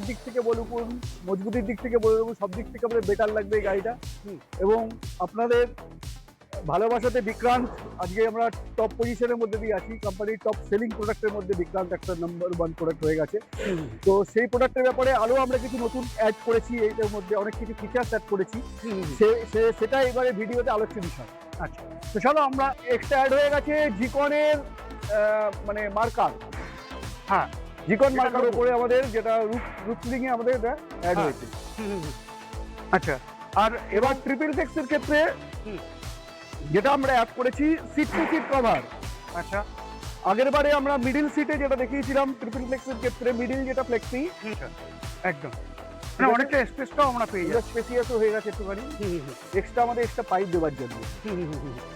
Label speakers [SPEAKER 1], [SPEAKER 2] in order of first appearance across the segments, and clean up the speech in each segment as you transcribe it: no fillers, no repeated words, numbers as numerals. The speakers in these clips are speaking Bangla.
[SPEAKER 1] দিক থেকে বলুন, মজবুতির দিক থেকে বলুন, সব দিক থেকে আমাদের বেটার লাগবে এই গাড়িটা। এবং আপনাদের ভালোবাসাতে বিক্রান্ত আজকে আমরা টপ পজিশনের মধ্যে দিয়ে আছি, কোম্পানির টপ সেলিং প্রোডাক্টের মধ্যে বিক্রান্ত একটা নাম্বার 1 প্রোডাক্ট হয়ে গেছে। তো সেই প্রোডাক্টের ব্যাপারে আরও আমরা কিছু নতুন অ্যাড করেছি, এইটার মধ্যে অনেক কিছু ফিচার্স অ্যাড করেছি, সেটা এবারে ভিডিওতে আলোচ্য বিষয়।
[SPEAKER 2] আচ্ছা, তো চলো আমরা
[SPEAKER 1] এক্সট্রা অ্যাড হয়ে গেছে জিকনের মানে মার্কার।
[SPEAKER 2] হ্যাঁ,
[SPEAKER 1] জিকন মার্কার উপরে আমাদের যেটা রুট সিলিং এ আমাদের এটা অ্যাড হয়েছে।
[SPEAKER 2] আচ্ছা,
[SPEAKER 1] আর এবার ট্রিপল ফ্লেক্সের ক্ষেত্রে যেটা আমরা অ্যাড করেছি সিট টু সিট কভার।
[SPEAKER 2] আচ্ছা,
[SPEAKER 1] আগের বারে আমরা মিডিল সিটে যেটা দেখিয়েছিলাম ট্রিপল ফ্লেক্সের ক্ষেত্রে মিডিল যেটা ফ্লেক্সি
[SPEAKER 2] একদম মানে অনেকটা স্পেসটাও আমরা পেয়ে যাচ্ছি,
[SPEAKER 1] স্পেসিয়াসও হয়ে গেছে একটুখানি। এক্সট্রা আমাদের এক্সট্রা পাইপ দেওয়ার জন্য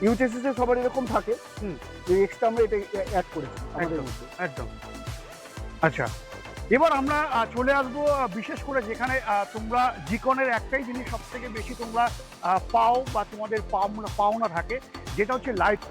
[SPEAKER 1] ইউচেসিস এ সবার এরকম থাকে, এক্সট্রা আমরা এটা অ্যাড করেছি আমাদের মধ্যে।
[SPEAKER 2] একদম। আচ্ছা, এবার আমরা চলে আসবো বিশেষ করে যেখানে তোমরা জিকনের একটাই জিনিস সব থেকে বেশি তোমরা পাও বা তোমাদের পাওনা থাকে, যেটা হচ্ছে লাইট।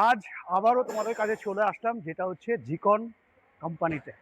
[SPEAKER 2] আজ আবারও তোমাদের কাছে চলে আসলাম, যেটা হচ্ছে জিকন কোম্পানিতে।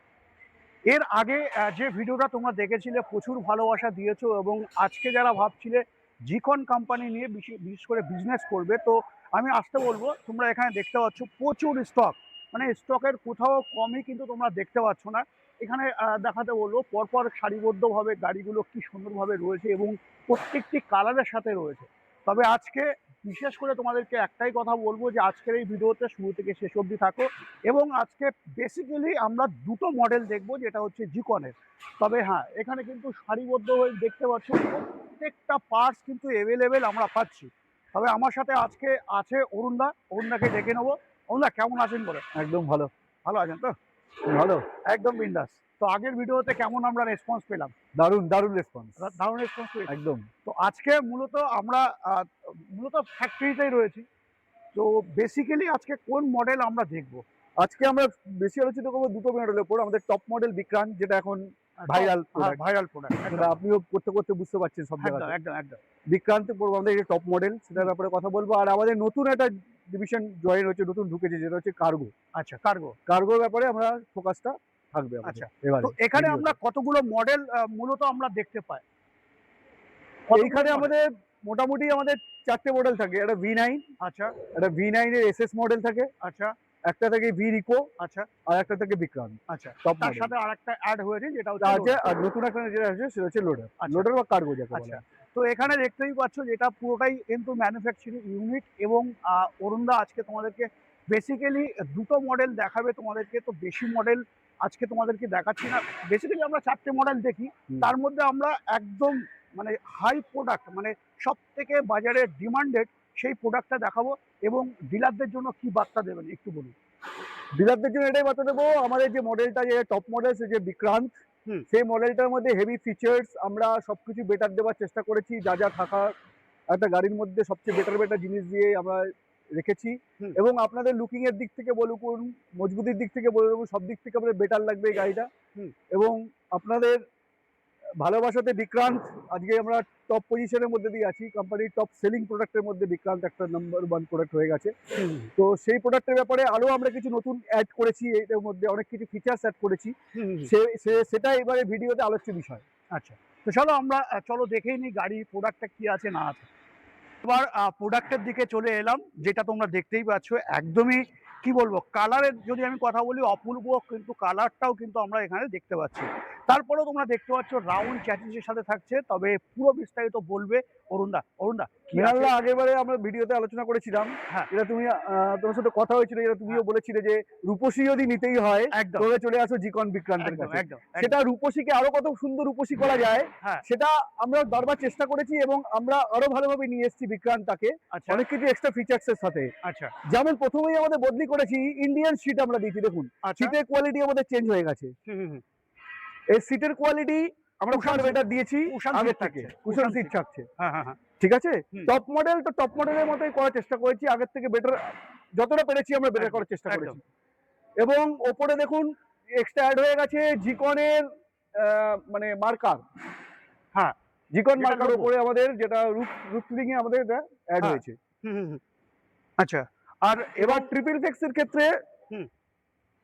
[SPEAKER 2] এর আগে যে ভিডিওটা তোমরা দেখেছিলে প্রচুর ভালোবাসা দিয়েছো, এবং আজকে যারা ভাবছিলে জিকন কোম্পানি নিয়ে বিশেষ করে বিজনেস করবে, তো আমি আসতে বলবো তোমরা এখানে দেখতে পাচ্ছ প্রচুর স্টক, মানে স্টকের কোথাও কমই কিন্তু তোমরা দেখতে পাচ্ছ না। এখানে দেখাতে বলবো পরপর সারিবদ্ধভাবে গাড়িগুলো কি সুন্দরভাবে রয়েছে এবং প্রত্যেকটি কালারের সাথে রয়েছে। তবে আজকে বিশেষ করে তোমাদেরকে একটাই কথা বলবো যে আজকের এই ভিডিওতে শুরু থেকে শেষ অবধি থাকো, এবং আজকে বেসিক্যালি আমরা দুটো মডেল দেখবো, যেটা হচ্ছে জিকনের। তবে হ্যাঁ, এখানে কিন্তু সারিবদ্ধ হয়ে দেখতে পাচ্ছ প্রত্যেকটা পার্টস কিন্তু অ্যাভেলেবেল আমরা পাচ্ছি। তবে আমার সাথে আজকে আছে অরুণদাকে ডেকে নেবো। অরুণদা, কেমন আছেন বলে?
[SPEAKER 1] একদম ভালো।
[SPEAKER 2] ভালো আছেন তো?
[SPEAKER 1] ভালো,
[SPEAKER 2] একদম বিন্দাস। তো আগের ভিডিওতে কেমন আমরা রেসপন্স পেলাম?
[SPEAKER 1] দারুণ দারুণ রেসপন্স,
[SPEAKER 2] দারুণ রেসপন্স পেয়েছি
[SPEAKER 1] একদম।
[SPEAKER 2] তো আজকে মূলত আমরা মূলত ফ্যাক্টরিতেই রয়েছি। তো বেসিক্যালি আজকে কোন মডেল আমরা দেখবো?
[SPEAKER 1] আজকে আমরা বেশি আলোচিত করবো দুটো মডেলের উপর। আমাদের টপ মডেল বিক্রান্ত, যেটা এখন ভাইরাল
[SPEAKER 2] প্রোডাক্ট,
[SPEAKER 1] যেটা আপনিও করতে করতে বুঝতে পারছেন সব জায়গায়।
[SPEAKER 2] একদম একদম।
[SPEAKER 1] বিক্রান্তে পড়বো আমাদের এই টপ মডেল, সেটার ব্যাপারে কথা বলবো। আর আমাদের নতুন একটা ডিভিশন জয়েন হচ্ছে, নতুন ঢুকেছে, যেটা হচ্ছে কার্গো।
[SPEAKER 2] আচ্ছা,
[SPEAKER 1] কার্গোর ব্যাপারে আমরা ফোকাসটা থাকবে।
[SPEAKER 2] আচ্ছা,
[SPEAKER 1] এবারে
[SPEAKER 2] তো এখানে আমরা কতগুলো মডেল মূলত আমরা দেখতে পাই?
[SPEAKER 1] এইখানে আমাদের মোটামুটি আমাদের 4টে মডেল থাকে। একটা V9,
[SPEAKER 2] আচ্ছা,
[SPEAKER 1] একটা V9 এর SS মডেল থাকে,
[SPEAKER 2] আচ্ছা,
[SPEAKER 1] একটা থাকে V Rico,
[SPEAKER 2] আচ্ছা,
[SPEAKER 1] আর একটা থাকে বিক্রান্ত।
[SPEAKER 2] আচ্ছা,
[SPEAKER 1] টপ
[SPEAKER 2] তার
[SPEAKER 1] মডেল
[SPEAKER 2] সাথে আরেকটা অ্যাড হয়েছে, যেটা
[SPEAKER 1] আছে।
[SPEAKER 2] হচ্ছে
[SPEAKER 1] আর নতুন একটা যেটা আছে সেটা হচ্ছে লোডার।
[SPEAKER 2] আচ্ছা।
[SPEAKER 1] লোডার বা কার্গো যাকে বলে।
[SPEAKER 2] আচ্ছা, তো এখানে দেখতেই পাচ্ছ যেটা পুরোটাই কিন্তু ম্যানুফ্যাকচারিং ইউনিট, এবং অরুণদা আজকে তোমাদেরকে বেসিক্যালি দুটো মডেল দেখাবে তোমাদেরকে। তো বেশি মডেল আজকে তোমাদেরকে দেখাচ্ছি না। বেসিক্যালি আমরা 4টে মডেল দেখি, তার মধ্যে আমরা একদম মানে হাই প্রোডাক্ট, মানে সব থেকে বাজারে ডিমান্ডেড সেই প্রোডাক্টটা দেখাবো। এবং ডিলারদের জন্য কি বার্তা দেবেন একটু বলুন।
[SPEAKER 1] ডিলারদের জন্য এটাই বার্তা দেবো, আমাদের যে মডেলটা, যে টপ মডেল, সে যে বিক্রান্ত, সেই মডেলটার মধ্যে হেভি ফিচার্স আমরা সবকিছু বেটার দেওয়ার চেষ্টা করেছি। যা যা থাকা একটা গাড়ির মধ্যে সবচেয়ে বেটার জিনিস দিয়ে আমরা রেখেছি। এবং আপনাদের লুকিং এর দিক থেকে বলুন, মজবুতির দিক থেকে বলুন, সব দিক থেকে আমাদের বেটার লাগবে এই গাড়িটা। এবং আপনাদের ভালোবাসাতে বিক্রান্ত আজকে আমরা টপ পজিশনের মধ্যে দিয়ে আছি, কোম্পানির টপ সেলিং প্রোডাক্টের মধ্যে বিক্রান্ত একটা নাম্বার 1 প্রোডাক্ট হয়ে গেছে। তো সেই প্রোডাক্টের ব্যাপারে আরো আমরা কিছু নতুন অ্যাড করেছি, এটার মধ্যে অনেক কিছু ফিচার্স অ্যাড করেছি, সেটা এবারে ভিডিওতে আলোচ্য বিষয়।
[SPEAKER 2] আচ্ছা, তো চলো আমরা দেখেই নিই গাড়ি প্রোডাক্টটা কি আছে না আছে। এবার প্রোডাক্টের দিকে চলে এলাম, যেটা তোমরা দেখতেই পাচ্ছ একদমই কি বলবো, কালারের যদি আমি কথা বলি অপূর্ব, কিন্তু কালারটাও কিন্তু আমরা এখানে দেখতে পাচ্ছি। তারপরেও তোমরা দেখতে পাচ্ছ রাউন্ড চ্যাসিসের সাথে থাকছে। তবে পুরো বিস্তারিত বলবে অরুণদা। কি
[SPEAKER 1] মৃণালদা আগেরবারে আমরা ভিডিওতে আলোচনা করেছিলাম,
[SPEAKER 2] হ্যাঁ।
[SPEAKER 1] এটা তুমি তোমার সাথে কথা হয়েছিল, এটা তুমিও বলেছিলে যে রূপসী যদি নিতেই হয়
[SPEAKER 2] একদম
[SPEAKER 1] তবে চলে আসো জিকন বিক্রান্তের
[SPEAKER 2] একদম
[SPEAKER 1] কাছে।
[SPEAKER 2] একদম
[SPEAKER 1] সেটা রূপসীকে আরো কত সুন্দর রূপসী করা যায়
[SPEAKER 2] হ্যাঁ।
[SPEAKER 1] সেটা আমরা বারবার চেষ্টা করেছি এবং আমরা আরো ভালোভাবে নিয়ে এসেছি বিক্রান্তটাকে
[SPEAKER 2] আচ্ছা
[SPEAKER 1] অনেক কিছু এক্সট্রা ফিচার্স এর সাথে।
[SPEAKER 2] আচ্ছা
[SPEAKER 1] যেমন প্রথমেই আমাদের বদলি করেছি, ইন্ডিয়ান সিট আমরা দিয়েছি, দেখুন
[SPEAKER 2] আচ্ছা
[SPEAKER 1] সিটের কোয়ালিটি আমাদের চেঞ্জ হয়ে গেছে।
[SPEAKER 2] হুম।
[SPEAKER 1] এই সিটের কোয়ালিটি আমরা
[SPEAKER 2] কুশন
[SPEAKER 1] ফার
[SPEAKER 2] seat-
[SPEAKER 1] বেটার দিয়েছি
[SPEAKER 2] কুশন
[SPEAKER 1] আগের
[SPEAKER 2] seat
[SPEAKER 1] থেকে,
[SPEAKER 2] থাকছে,
[SPEAKER 1] কুশন
[SPEAKER 2] কুশন
[SPEAKER 1] সিট
[SPEAKER 2] seat।
[SPEAKER 1] থাকছে।
[SPEAKER 2] হ্যাঁ
[SPEAKER 1] ঠিক আছে,
[SPEAKER 2] হুম।
[SPEAKER 1] টপ মডেল তো টপ মডেলের মতোই করার চেষ্টা করেছি, আগের থেকে বেটার যতটা পেরেছি আমরা বেটার
[SPEAKER 2] একদম,
[SPEAKER 1] করার চেষ্টা
[SPEAKER 2] একদম।
[SPEAKER 1] করেছি। এবং ওপরে দেখুন এক্সট্রা অ্যাড হয়ে গেছে জিকনের মানে মার্কার,
[SPEAKER 2] হ্যাঁ
[SPEAKER 1] জিকন
[SPEAKER 2] যেটা
[SPEAKER 1] মার্কার
[SPEAKER 2] logo।
[SPEAKER 1] উপরে আমাদের যেটা রুফ এ আমাদের এটা অ্যাড
[SPEAKER 2] হ্যাঁ।
[SPEAKER 1] হয়েছে।
[SPEAKER 2] হুম। আচ্ছা আর
[SPEAKER 1] এবার ট্রিপল ফ্লেক্সের ক্ষেত্রে
[SPEAKER 2] হুম।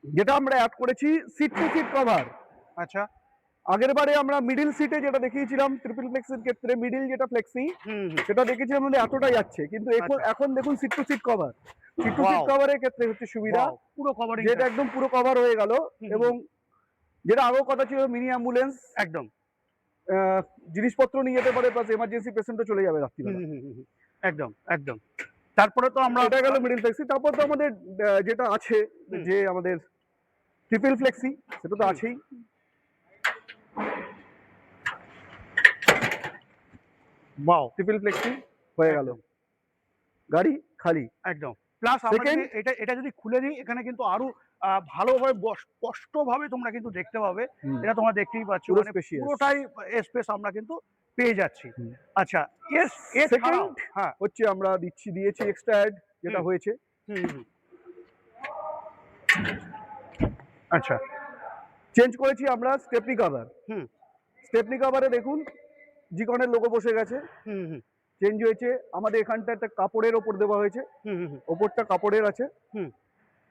[SPEAKER 1] যেটা আমরা অ্যাড করেছি সিট টু সিট কভার।
[SPEAKER 2] আচ্ছা
[SPEAKER 1] আগের বারে আমরা মিডিল সিটে যেটা দেখিয়েছিলাম ট্রিপল ফ্লেক্সের ক্ষেত্রে, মিডিল যেটা ফ্লেক্সি
[SPEAKER 2] হুম
[SPEAKER 1] সেটা দেখেছিলাম আমাদের এতটা যাচ্ছে, কিন্তু এখন
[SPEAKER 2] আচ্ছা।
[SPEAKER 1] এখন দেখুন seat to seat cover, seat to seat
[SPEAKER 2] Wow!
[SPEAKER 1] কভারের ক্ষেত্রে হচ্ছে সুবিধা
[SPEAKER 2] Wow, পুরো কভারিং
[SPEAKER 1] যেটা একদম পুরো কভার হয়ে গেল।
[SPEAKER 2] হুম,
[SPEAKER 1] এবং যেটা আগেও কথা ছিল মিনি অ্যাম্বুলেন্স,
[SPEAKER 2] একদম
[SPEAKER 1] জিনিসপত্র নিয়ে যেতে পারে, প্লাস এমার্জেন্সি পেশেন্টও চলে যাবে রাত্রিবেলা।
[SPEAKER 2] একদম একদম তারপরে তো আমরা
[SPEAKER 1] এটা গেল মিডিল ফ্লেক্সি। তারপর তো আমাদের যেটা আছে
[SPEAKER 2] হুম।
[SPEAKER 1] যে আমাদের ট্রিপল ফ্লেক্সি, সেটা তো
[SPEAKER 2] হুম।
[SPEAKER 1] আছেই।
[SPEAKER 2] ওয়াও
[SPEAKER 1] ট্রিপল ফ্লেক্সি হয়ে গেল,
[SPEAKER 2] একদম।
[SPEAKER 1] গাড়ি খালি।
[SPEAKER 2] একদম প্লাস আমরা
[SPEAKER 1] Second-
[SPEAKER 2] যদি এটা যদি খুলে দিই এখানে কিন্তু আরো ভালোভাবে স্পষ্টভাবে তোমরা কিন্তু দেখতে পাবে।
[SPEAKER 1] হুম।
[SPEAKER 2] এটা তোমরা দেখতেই পাচ্ছ,
[SPEAKER 1] পুরো
[SPEAKER 2] মানে
[SPEAKER 1] spacious।
[SPEAKER 2] পুরোটাই স্পেস আমরা কিন্তু পেয়ে যাচ্ছি।
[SPEAKER 1] হুম।
[SPEAKER 2] আচ্ছা এছাড়াও
[SPEAKER 1] Second
[SPEAKER 2] হ্যাঁ
[SPEAKER 1] হচ্ছে আমরা দিয়েছি এক্সট্রা অ্যাড যেটা
[SPEAKER 2] হুম।
[SPEAKER 1] হয়েছে।
[SPEAKER 2] হুম। আচ্ছা
[SPEAKER 1] চেঞ্জ করেছি আমরা স্টেপনি কভার।
[SPEAKER 2] হুম।
[SPEAKER 1] স্টেপনি কভারে দেখুন জিকনের লোগো বসে গেছে,
[SPEAKER 2] হুম
[SPEAKER 1] চেঞ্জ হয়েছে। আমাদের এখানটা একটা কাপড়ের ওপর দেওয়া হয়েছে, ওপরটা কাপড়ের আছে,
[SPEAKER 2] হুম।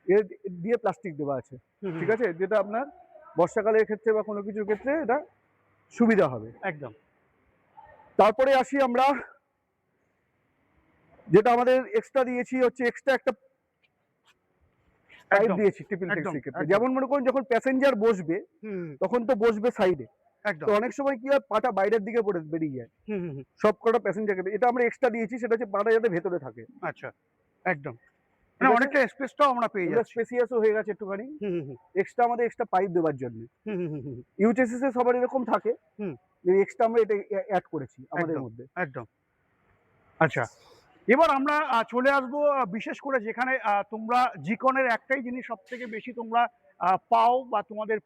[SPEAKER 1] এর দিয়ে প্লাস্টিক দেওয়া আছে। ঠিক আছে, যেটা আপনার বর্ষাকালের ক্ষেত্রে বা কোনো কিছুর ক্ষেত্রে এটা সুবিধা হবে।
[SPEAKER 2] একদম
[SPEAKER 1] তারপরে আসি আমরা, যেটা আমাদের এক্সট্রা দিয়েছি হচ্ছে এক্সট্রা একটা পাইপ
[SPEAKER 2] একদম
[SPEAKER 1] দিয়েছি ট্রিপল
[SPEAKER 2] একদম,
[SPEAKER 1] ফ্লেক্সির ক্ষেত্রে।
[SPEAKER 2] একদম।
[SPEAKER 1] যেমন মনে করুন যখন প্যাসেঞ্জার বসবে
[SPEAKER 2] হুম
[SPEAKER 1] তখন তো বসবে সাইডে,
[SPEAKER 2] একদম
[SPEAKER 1] তো অনেক সময় কি হয় পাটা বাইরের দিকে বেরিয়ে যায়
[SPEAKER 2] হুম।
[SPEAKER 1] সব কটা প্যাসেঞ্জারকে। এটা আমরা এক্সট্রা দিয়েছি, সেটা হচ্ছে পাটা যাতে ভেতরে থাকে।
[SPEAKER 2] আচ্ছা একদম মানে
[SPEAKER 1] আছে?
[SPEAKER 2] অনেকটা স্পেসটাও আমরা পেয়ে
[SPEAKER 1] এগুলো
[SPEAKER 2] যাচ্ছি।
[SPEAKER 1] স্পেসিয়াসও হয়ে গেছে একটুখানি, এক্সট্রা আমাদের এক্সট্রা পাইপ দেওয়ার জন্য। ইউটিসিস এ সবার এরকম থাকে,
[SPEAKER 2] হুম।
[SPEAKER 1] এক্সট্রা আমরা এটা অ্যাড করেছি আমাদের
[SPEAKER 2] একদম।
[SPEAKER 1] মধ্যে।
[SPEAKER 2] একদম আচ্ছা এবার আমরা চলে আসবো বিশেষ করে যেখানে তোমরা জিকনের একটাই জিনিস সব থেকে বেশি তোমরা পাও বা তোমাদের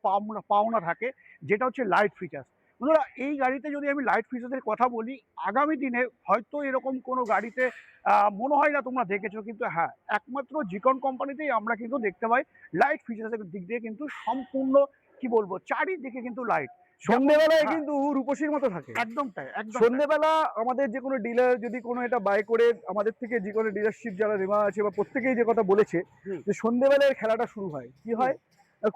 [SPEAKER 2] পাওনা থাকে, যেটা হচ্ছে লাইট ফিচার্স। বন্ধুরা এই গাড়িতে যদি আমি লাইট ফিচার্সের কথা বলি, আগামী দিনে হয়তো এরকম কোনো গাড়িতে মনে হয় না তোমরা দেখেছো, কিন্তু হ্যাঁ একমাত্র জিকন কোম্পানিতেই আমরা কিন্তু দেখতে পাই লাইট ফিচার্সের দিক দিয়ে কিন্তু সম্পূর্ণ কি বলবো চারিদিকে কিন্তু লাইট।
[SPEAKER 1] সন্ধ্যেবেলায়
[SPEAKER 2] হ্যাঁ।
[SPEAKER 1] কিন্তু রূপসীর মতো থাকে।
[SPEAKER 2] একদম তাই একদম তাই।
[SPEAKER 1] সন্ধ্যেবেলা আমাদের যে কোনো ডিলার যদি কোনো এটা বাই করে, আমাদের থেকে যে কোনো ডিলারশিপ যারা নেওয়া আছে বা প্রত্যেকেই যে কথা বলেছে
[SPEAKER 2] হুম।
[SPEAKER 1] যে সন্ধ্যেবেলায় খেলাটা শুরু হয়, কি হয়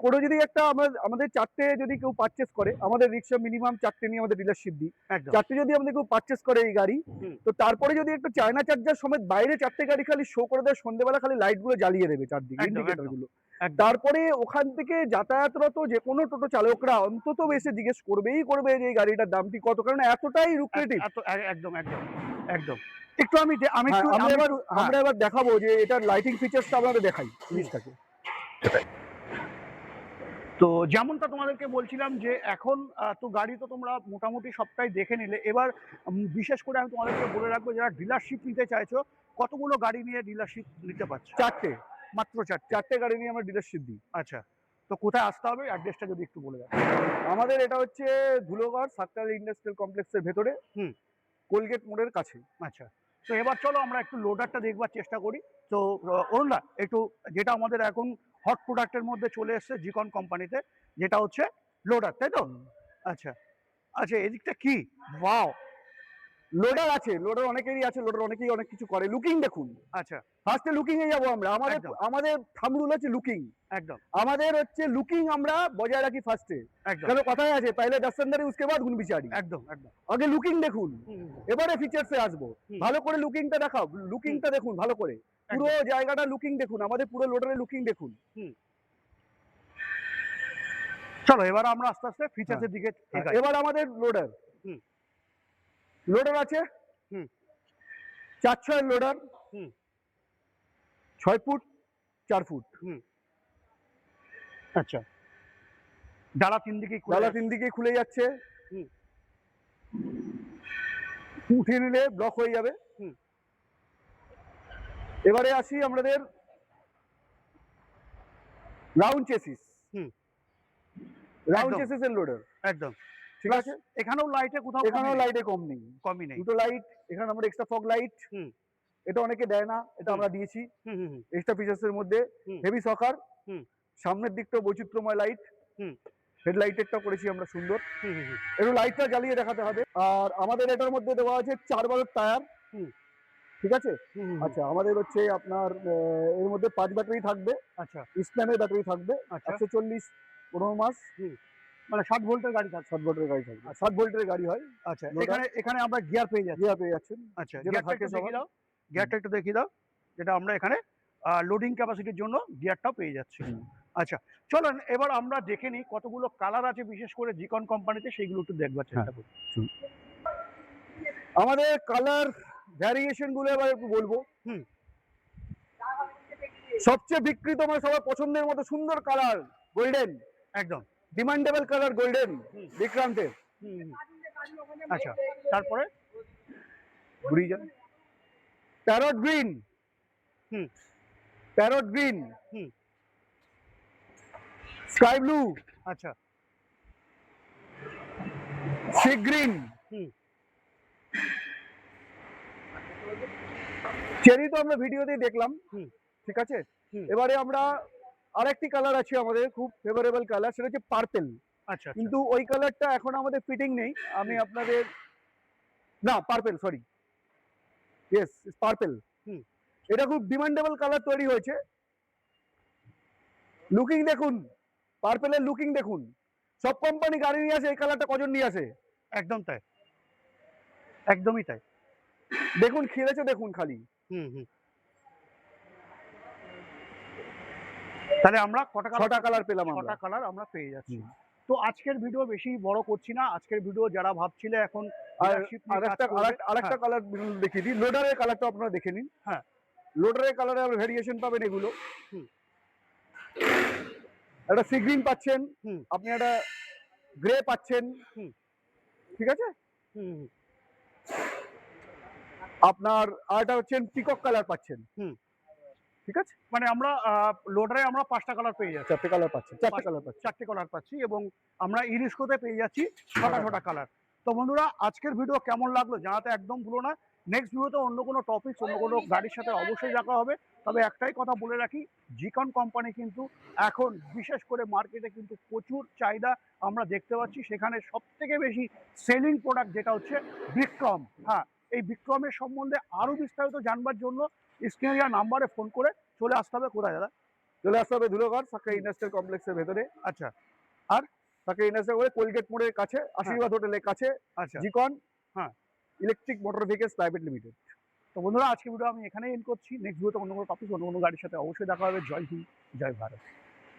[SPEAKER 1] কোনো যদি একটা আমাদের 4টে যদি কেউ পারচেস করে, আমাদের রিক্সা মিনিমাম 4টে নিয়ে আমাদের ডিলারশিপ দিই,
[SPEAKER 2] একদম
[SPEAKER 1] 4টে যদি আমাদের কেউ পারচেস করে এই গাড়ি,
[SPEAKER 2] হুম।
[SPEAKER 1] তো তারপরে যদি একটা চায়না চার্জার সমেত বাইরে 4টে গাড়ি খালি শো করে দেয়, সন্ধ্যেবেলা খালি লাইট গুলো জ্বালিয়ে দেবে চারদিকে,
[SPEAKER 2] একদম,
[SPEAKER 1] ইন্ডিকেটর গুলো।
[SPEAKER 2] একদম।
[SPEAKER 1] তারপরে ওখান থেকে যাতায়াতরত যে কোনো টোটো চালকরা অন্তত এসে জিজ্ঞেস করবেই করবে যে এই গাড়িটার দামটি কত, কারণ এতটাই লুক্রেটিভ।
[SPEAKER 2] একদম একদম একদম একটু আমি আমি
[SPEAKER 1] হ্যাঁ,
[SPEAKER 2] একটু
[SPEAKER 1] আমরা
[SPEAKER 2] আমি
[SPEAKER 1] এবার
[SPEAKER 2] একটু হ্যাঁ।
[SPEAKER 1] আমরা এবার দেখাবো যে এটার লাইটিং ফিচার্সটা আপনাদের দেখাই জিনিসটাকে।
[SPEAKER 2] তো যেমনটা তোমাদেরকে বলছিলাম যে এখন তো গাড়ি তো তোমরা মোটামুটি সবটাই দেখে নিলে। এবার বিশেষ করে আমি তোমাদেরকে বলে রাখবো যারা ডিলারশিপ নিতে চাইছো, কতগুলো গাড়ি নিয়ে ডিলারশিপ নিতে পারছো?
[SPEAKER 1] 4টে
[SPEAKER 2] মাত্র 4টে।
[SPEAKER 1] 4টে গাড়ি নিয়ে আমরা ডিলারশিপ দিই।
[SPEAKER 2] আচ্ছা তো কোথায় আসতে হবে অ্যাড্রেসটা যদি একটু বলে দাও।
[SPEAKER 1] আমাদের এটা হচ্ছে ধুলোগড় সার্কেল ইন্ডাস্ট্রিয়াল কমপ্লেক্সের ভেতরে,
[SPEAKER 2] হুম।
[SPEAKER 1] কোলগেট মোড়ের কাছে।
[SPEAKER 2] আচ্ছা তো এবার চলো আমরা একটু লোডারটা দেখবার চেষ্টা করি। তো অরুণদা একটু যেটা আমাদের এখন হট প্রোডাক্টের মধ্যে চলে এসছে জিকন কোম্পানিতে, যেটা হচ্ছে লোডার, তাই তো? আচ্ছা আচ্ছা এদিকটা কি ওয়াও।
[SPEAKER 1] লোডার আছে, লোডার অনেকেরই আছে, লোডার অনেকেই অনেক কিছু করে। লুকিং দেখুন,
[SPEAKER 2] আচ্ছা
[SPEAKER 1] ফার্স্টে লুকিং এ যাবো আমরা।
[SPEAKER 2] একদম।
[SPEAKER 1] আমাদের থাম্ব রুল হচ্ছে লুকিং।
[SPEAKER 2] একদম
[SPEAKER 1] আমাদের হচ্ছে লুকিং আমরা বজায় রাখি ফার্স্টে।
[SPEAKER 2] একদম
[SPEAKER 1] কেন কথায় আছে পহলে দর্শনদারি উসকে বাদ গুণ বিচারি।
[SPEAKER 2] একদম একদম
[SPEAKER 1] আগে লুকিং দেখুন, এবারে ফিচার্সে আসবো।
[SPEAKER 2] হুম।
[SPEAKER 1] ভালো করে লুকিংটা দেখাও, লুকিংটা দেখুন ভালো করে, পুরো জায়গাটা লুকিং দেখুন, আমাদের পুরো লোডারের লুকিং দেখুন।
[SPEAKER 2] চলো এবার আমরা আস্তে আস্তে ফিচার্সের দিকে এগাই।
[SPEAKER 1] এবার আমাদের লোডার,
[SPEAKER 2] হুম।
[SPEAKER 1] লোডার আছে,
[SPEAKER 2] হুম।
[SPEAKER 1] 4-6 লোডার,
[SPEAKER 2] হুম।
[SPEAKER 1] 6 ফুট 4 ফুট,
[SPEAKER 2] আচ্ছা, ডালা তিন দিকেই খুলে
[SPEAKER 1] ডালা
[SPEAKER 2] যাচ্ছে।
[SPEAKER 1] 3 দিকেই খুলে যাচ্ছে।
[SPEAKER 2] হুম।
[SPEAKER 1] উঠিয়ে নিলে ব্লক হয়ে যাবে।
[SPEAKER 2] হুম।
[SPEAKER 1] এবারে আসি আমাদের রাউন্ড চেসিস।
[SPEAKER 2] হুম।
[SPEAKER 1] রাউন্ড
[SPEAKER 2] একদম।
[SPEAKER 1] চেসিস এর লোডার,
[SPEAKER 2] একদম।
[SPEAKER 1] ঠিক
[SPEAKER 2] Plus
[SPEAKER 1] আছে?
[SPEAKER 2] এখানেও লাইটে কোথাও
[SPEAKER 1] এখানেও লাইটে কম নেই,
[SPEAKER 2] কমই নেই।
[SPEAKER 1] দুটো লাইট। এখানে আমাদের এক্সট্রা ফগ লাইট,
[SPEAKER 2] হুম।
[SPEAKER 1] এটা অনেকে দেয় না, এটা
[SPEAKER 2] হুম।
[SPEAKER 1] আমরা দিয়েছি
[SPEAKER 2] হুম, হুম, হুম,
[SPEAKER 1] এক্সট্রা ফিচার্স এর মধ্যে।
[SPEAKER 2] হুম।
[SPEAKER 1] হেভি সকার,
[SPEAKER 2] হুম।
[SPEAKER 1] সামনের দিকটা বৈচিত্র্যময় লাইট,
[SPEAKER 2] হুম।
[SPEAKER 1] হেডলাইটেরটা করেছি আমরা সুন্দর,
[SPEAKER 2] হুম, হুম, হুম,
[SPEAKER 1] একটু লাইটটা জ্বালিয়ে দেখাতে হবে। আর আমাদের এটার মধ্যে দেওয়া আছে 4 বারের টায়ার,
[SPEAKER 2] হুম।
[SPEAKER 1] ঠিক আছে?
[SPEAKER 2] হুম, হুম, হুম।
[SPEAKER 1] আচ্ছা, আমাদের হচ্ছে আপনার এর মধ্যে 5 ব্যাটারি থাকবে,
[SPEAKER 2] আচ্ছা,
[SPEAKER 1] ইস্টম্যানের ব্যাটারি থাকবে,
[SPEAKER 2] আচ্ছা।
[SPEAKER 1] 140 15 মাস,
[SPEAKER 2] মানে 60 ভোল্টের গাড়ি থাকছে।
[SPEAKER 1] 7 ভোল্টের গাড়ি থাকবে,
[SPEAKER 2] আচ্ছা।
[SPEAKER 1] 7 ভোল্টের গাড়ি হয়।
[SPEAKER 2] আচ্ছা,
[SPEAKER 1] মোটর।
[SPEAKER 2] এখানে এখানে আমরা গিয়ার পেয়ে যাচ্ছি।
[SPEAKER 1] গিয়ার পেয়ে যাচ্ছেন,
[SPEAKER 2] আচ্ছা,
[SPEAKER 1] যেটা
[SPEAKER 2] গিয়ারটা
[SPEAKER 1] থাকে
[SPEAKER 2] একটু
[SPEAKER 1] সবার।
[SPEAKER 2] দেখিয়ে দাও। গিয়ারটা একটু দেখিয়ে দাও। যেটা আমরা এখানে লোডিং ক্যাপাসিটির জন্য গিয়ারটাও পেয়ে যাচ্ছি।
[SPEAKER 1] হুম।
[SPEAKER 2] আচ্ছা, চলুন এবার আমরা দেখে নিই কতগুলো কালার আছে বিশেষ করে জিকন কোম্পানিতে, সেইগুলো একটু দেখবার চেষ্টা করি।
[SPEAKER 1] আমাদের কালার ভ্যারিয়েশন গুলো এবার একটু বলবো।
[SPEAKER 2] হুম।
[SPEAKER 1] সবচেয়ে বিক্রিত মানে সবার পছন্দের মতো সুন্দর কালার গোল্ডেন,
[SPEAKER 2] একদম।
[SPEAKER 1] ডিমান্ডেবল কালার গোল্ডেন
[SPEAKER 2] হুম।
[SPEAKER 1] বিক্রান্তের।
[SPEAKER 2] হুম, হুম। আচ্ছা, তারপরে?
[SPEAKER 1] ঘুরিয়ে যান। প্যারট গ্রিন,
[SPEAKER 2] হুম।
[SPEAKER 1] প্যারট গ্রিন,
[SPEAKER 2] হুম।
[SPEAKER 1] স্কাই ব্লু,
[SPEAKER 2] আচ্ছা।
[SPEAKER 1] সি গ্রিন,
[SPEAKER 2] হুম।
[SPEAKER 1] চেরি তো আমরা ভিডিওতেই দেখলাম,
[SPEAKER 2] হুম।
[SPEAKER 1] ঠিক আছে?
[SPEAKER 2] হুম।
[SPEAKER 1] এবারে আমরা আরেকটি কালার আছে আমাদের খুব ফেভারেবল কালার, সেটা হচ্ছে পার্পেল।
[SPEAKER 2] আচ্ছা, আচ্ছা।
[SPEAKER 1] কিন্তু ওই কালারটা এখন আমাদের ফিটিং নেই, আমি
[SPEAKER 2] হুম।
[SPEAKER 1] আপনাদের, না পার্পেল সরি, ইয়েস পার্পেল।
[SPEAKER 2] হুম।
[SPEAKER 1] এটা খুব ডিমান্ডেবল কালার তৈরি হয়েছে। লুকিং দেখুন, পার্পেলের লুকিং দেখুন। সব কোম্পানি গাড়ি নিয়ে আসে, এই কালারটা কজন নিয়ে আসে?
[SPEAKER 2] একদম তাই। একদমই তাই।
[SPEAKER 1] দেখুন খেলেছে দেখুন খালি।
[SPEAKER 2] হুম, হুম। তাহলে আমরা কটা কালার?
[SPEAKER 1] 6টা কালার পেলাম আমরা।
[SPEAKER 2] 6টা কালার আমরা পেয়ে যাচ্ছি।
[SPEAKER 1] হুম।
[SPEAKER 2] তো আজকের ভিডিও বেশি বড় করছি না। আজকের ভিডিও যারা ভাবছিলে এখন
[SPEAKER 1] আর
[SPEAKER 2] ডিলারশিপ নিয়ে কাজ
[SPEAKER 1] আরেকটা
[SPEAKER 2] করবে,
[SPEAKER 1] আরেকটা কালার দেখিয়ে দিই, লোডারের কালারটা আপনারা দেখে নিন।
[SPEAKER 2] হ্যাঁ।
[SPEAKER 1] লোডারের কালারে আবার ভেরিয়েশন পাবেন এগুলো।
[SPEAKER 2] হুম।
[SPEAKER 1] একটা সি গ্রিন পাচ্ছেন,
[SPEAKER 2] হুম।
[SPEAKER 1] আপনি একটা গ্রে পাচ্ছেন,
[SPEAKER 2] হুম।
[SPEAKER 1] ঠিক আছে?
[SPEAKER 2] হুম, হুম,
[SPEAKER 1] আপনার আরেকটা হচ্ছেন পিকক কালার পাচ্ছেন,
[SPEAKER 2] হুম।
[SPEAKER 1] ঠিক আছে?
[SPEAKER 2] মানে আমরা লোডারে আমরা 5টা কালার পেয়ে যাচ্ছি।
[SPEAKER 1] 4টে কালার পাচ্ছেন, 4টে কালার পাচ্ছেন।
[SPEAKER 2] 4টে কালার পাচ্ছি এবং আমরা ইরিস্কোতে পেয়ে যাচ্ছি 6টা কালার। তো বন্ধুরা আজকের ভিডিও কেমন লাগলো জানাতে একদম ভুলো না। নেক্সট ভিডিওতে অন্য কোনো টপিকস, অন্য কোনো গাড়ির সাথে অবশ্যই দেখা হবে। তবে একটাই কথা বলে রাখি, জিকন কোম্পানি কিন্তু এখন বিশেষ করে মার্কেটে কিন্তু প্রচুর চাহিদা আমরা দেখতে পাচ্ছি। সেখানে সবথেকে বেশি সেলিং প্রোডাক্ট যেটা হচ্ছে বিক্রম। হ্যাঁ, এই বিক্রমের সম্বন্ধে আরো বিস্তারিত জানবার জন্য স্ক্রিনে দেওয়া নাম্বারে ফোন করে চলে আসতে হবে। কোথায় দাদা?
[SPEAKER 1] চলে আসতে হবে ধুলোঘর সাকরাই
[SPEAKER 2] হুম।
[SPEAKER 1] ইন্ডাস্ট্রিয়াল কমপ্লেক্সের ভেতরে।
[SPEAKER 2] আচ্ছা,
[SPEAKER 1] সাকরাই ইন্ডাস্ট্রিয়াল করে কোলগেট মোড়ের কাছে, আশীর্বাদ হোটেলের কাছে,
[SPEAKER 2] আচ্ছা।
[SPEAKER 1] জিকন
[SPEAKER 2] হ্যাঁ।
[SPEAKER 1] Electric motor vehicles private limited.
[SPEAKER 2] তো বন্ধুরা আজকের ভিডিও আমি এখানেই এন্ড করছি। নেক্সট ভিডিওতে অন্য কোনো টপিক, অন্য কোনো গাড়ির সাথে অবশ্যই দেখা হবে। জয় হিন্দ, জয় ভারত।